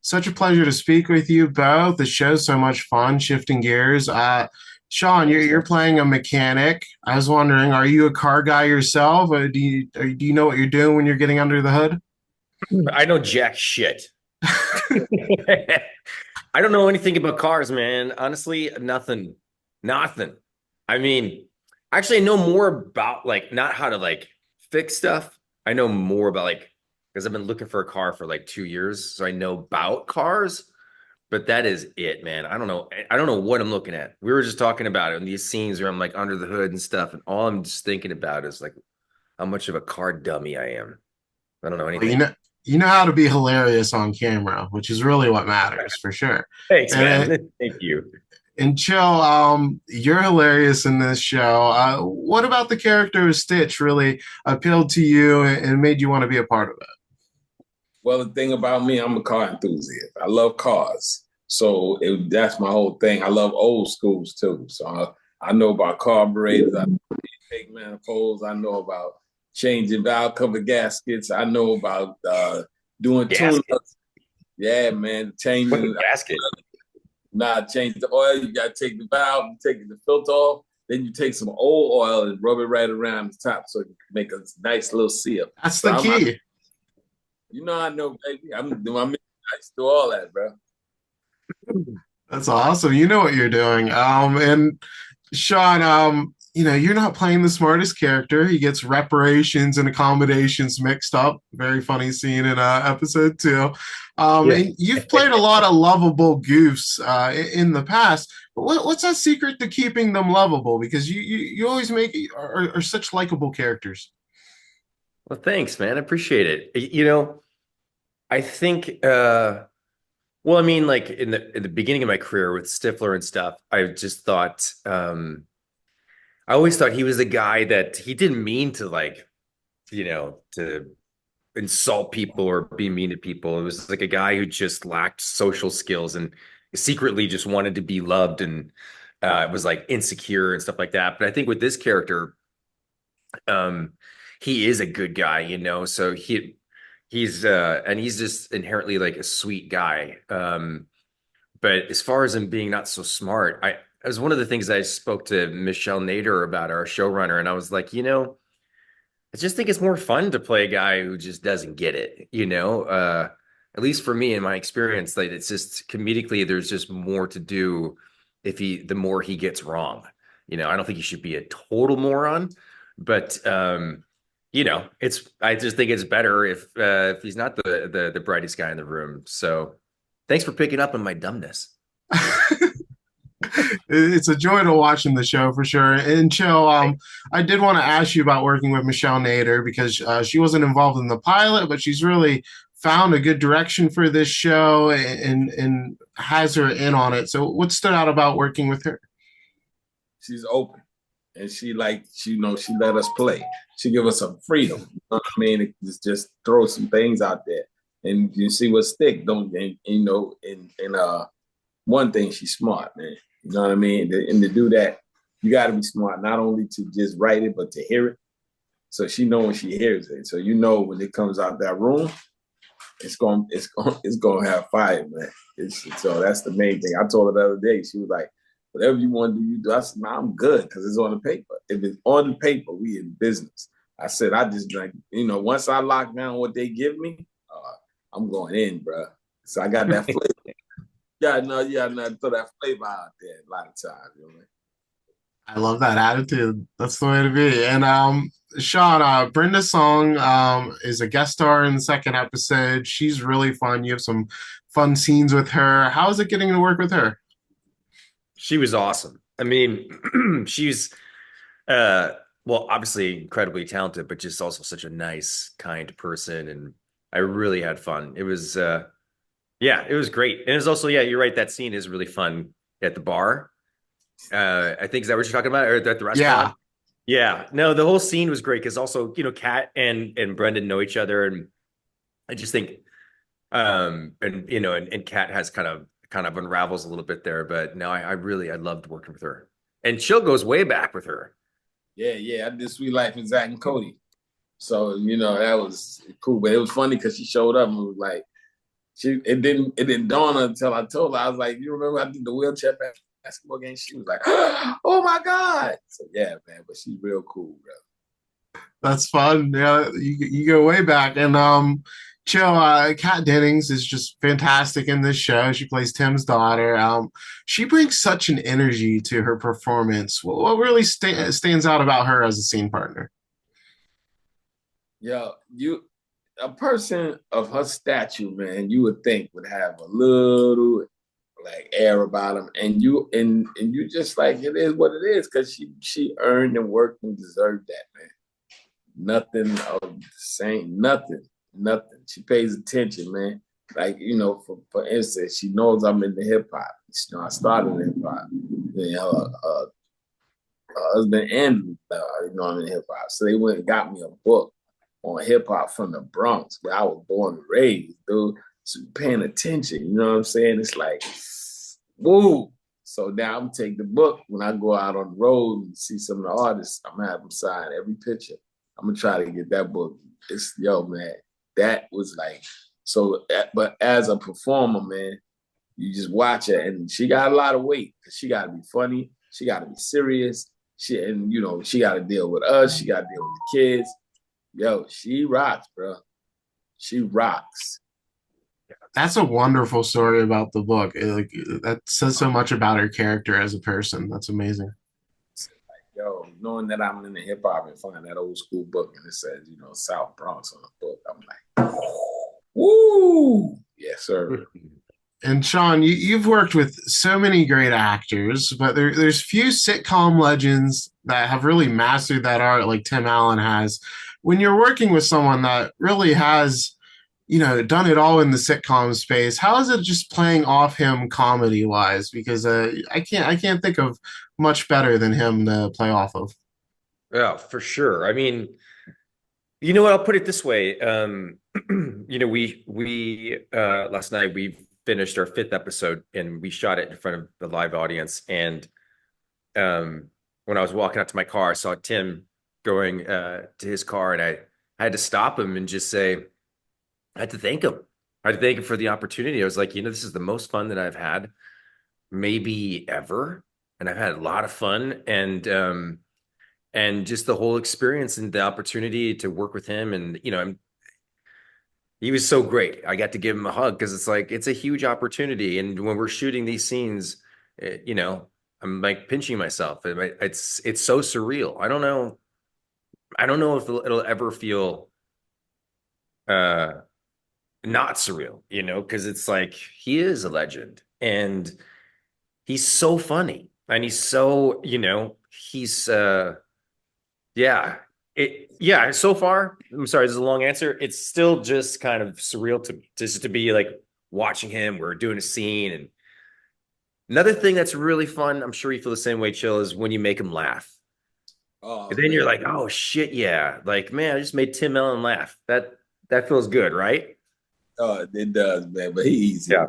Such a pleasure to speak with you both. The show's so much fun, shifting gears. Seann, you're Thanks, man. you're playing a mechanic. I was wondering, are you a car guy yourself, or do you know what you're doing when you're getting under the hood? I know jack shit. I don't know anything about cars, man. Honestly, nothing. Nothing. I mean, actually, I know more about like not how to like fix stuff. I know more about like because I've been looking for a car for like 2 years, so I know about cars, but that is it, man. I don't know. I don't know what I'm looking at. We were just talking about it in these scenes where I'm like under the hood and stuff, and all I'm just thinking about is like how much of a car dummy I am. I don't know Well, you anything. know you know how to be hilarious on camera, which is really what matters for sure. Thanks, And man. Thank you. and Chill, you're hilarious in this show. What about the character of Stitch really appealed to you and made you want to be a part of it? Well, the thing about me, I'm a car enthusiast. I love cars. So that's my whole thing. I love old schools too. So I know about carburetors. I know take manifolds. I know about changing valve cover gaskets. I know about doing Gasket. tune-ups. Yeah, man, What's a changing. gasket? Change the oil. You got to take the valve, you take the filter off. Then you take some old oil and rub it right around the top so you can make a nice little seal. That's So the key. I know, baby. I'm doing my I do all that, bro. That's awesome. You know what you're doing. And Seann, you're not playing the smartest character. He gets reparations and accommodations mixed up. Very funny scene in episode 2. Yeah. And you've played a lot of lovable goofs in the past. But what's that secret to keeping them lovable? Because you always are such likable characters. Well, thanks, man. I appreciate it. I think well, I mean, like in the beginning of my career with Stifler and stuff, I just thought I always thought he was the guy that he didn't mean to like, to insult people or be mean to people. It was like a guy who just lacked social skills and secretly just wanted to be loved and was like insecure and stuff like that. But I think with this character, um, he is a good guy, so he's just inherently like a sweet guy. But as far as him being not so smart, it was one of the things I spoke to Michelle Nader about, our showrunner, and I was like, I just think it's more fun to play a guy who just doesn't get it, at least for me in my experience, like it's just comedically, there's just more to do the more he gets wrong. I don't think he should be a total moron, but I just think it's better if he's not the brightest guy in the room. So thanks for picking up on my dumbness. It's a joy to watch in the show for sure. And Chill, I did want to ask you about working with Michelle Nader because she wasn't involved in the pilot, but she's really found a good direction for this show and has her in on it. So, what stood out about working with her? She's open, and she let us play. She give us some freedom. You know what I mean? Just throw some things out there, and you see what stick. Don't and one thing, she's smart, man. You know what I mean? And to do that, you got to be smart, not only to just write it, but to hear it. So she know when she hears it. So when it comes out that room, it's gonna have fire, man. So that's the main thing. I told her the other day. She was like, "Whatever you want to do, you do." I said, "Nah, I'm good because it's on the paper. If it's on the paper, we in business." I said, "I just drink. Once I lock down what they give me, I'm going in, bro. So I got that flavor. Yeah, no, yeah, no, throw that flavor out there a lot of times, you know. I love that attitude. That's the way to be. And Seann, Brenda Song is a guest star in the second episode. She's really fun. You have some fun scenes with her. How is it getting to work with her? She was awesome. I mean, she's uh well, obviously incredibly talented, but just also such a nice, kind person. And I really had fun. It was yeah, it was great. And it's also, yeah, you're right, that scene is really fun at the bar. I think is that what you're talking about, or at the restaurant? Yeah, Yeah, no, the whole scene was great because also, Kat and Brendan know each other, and I just think, and and Kat has kind of unravels a little bit there, but no, I loved working with her, and Chill goes way back with her. Yeah, yeah. I did Sweet Life with Zach and Cody. So, that was cool. But it was funny because she showed up and was like, It didn't dawn on her until I told her. I was like, you remember I did the wheelchair basketball game? She was like, oh my God. So yeah, man, but she's real cool, bro. That's fun. Yeah, you go way back. And Chill, Cat Dennings is just fantastic in this show. She plays Tim's daughter. She brings such an energy to her performance. What really stands out about her as a scene partner? Yeah, a person of her stature, man, you would think would have a little like air about him, and you just like it is what it is because she earned and worked and deserved that, man. Nothing of the same, nothing. She pays attention, man. Like for instance, she knows I'm into hip hop. I started in hip hop. Her husband Andrew, I'm in hip hop, so they went and got me a book on hip hop from the Bronx, where I was born and raised, dude. So paying attention, you know what I'm saying? It's like, woo. So now I'm take the book when I go out on the road and see some of the artists. I'm gonna have them sign every picture. I'm gonna try to get that book. It's man, that was like so. But as a performer, man, you just watch her, and she got a lot of weight because she got to be funny, she got to be serious, she got to deal with us, she got to deal with the kids. She rocks, bro. She rocks. That's a wonderful story about the book. That says so much about her character as a person. That's amazing. Knowing that I'm in the hip hop and find that old school book and it says, South Bronx on the book, I'm like, woo, yes, sir. And Seann, you've worked with so many great actors, but there's few sitcom legends that have really mastered that art like Tim Allen has. When you're working with someone that really has, done it all in the sitcom space, how is it just playing off him comedy wise? Because I can't think of much better than him to play off of. Yeah, for sure. I mean, you know what? I'll put it this way. We last night we finished our 5th episode and we shot it in front of the live audience. And when I was walking out to my car, I saw Tim going to his car, and I had to stop him and just say, I had to thank him. I had to thank him for the opportunity. I was like, this is the most fun that I've had maybe ever, and I've had a lot of fun, and just the whole experience and the opportunity to work with him, and he was so great. I got to give him a hug because it's a huge opportunity, and when we're shooting these scenes, I'm like pinching myself. It's so surreal. I don't know if it'll ever feel not surreal, because it's like he is a legend and he's so funny and he's so, he's so far, I'm sorry, this is a long answer. It's still just kind of surreal to me just to be like watching him. We're doing a scene, and another thing that's really fun, I'm sure you feel the same way, Chill, is when you make him laugh. Oh, And then you're like, oh shit, yeah. Like, man, I just made Tim Allen laugh. That feels good, right? it does, man. But he's easy. Yeah.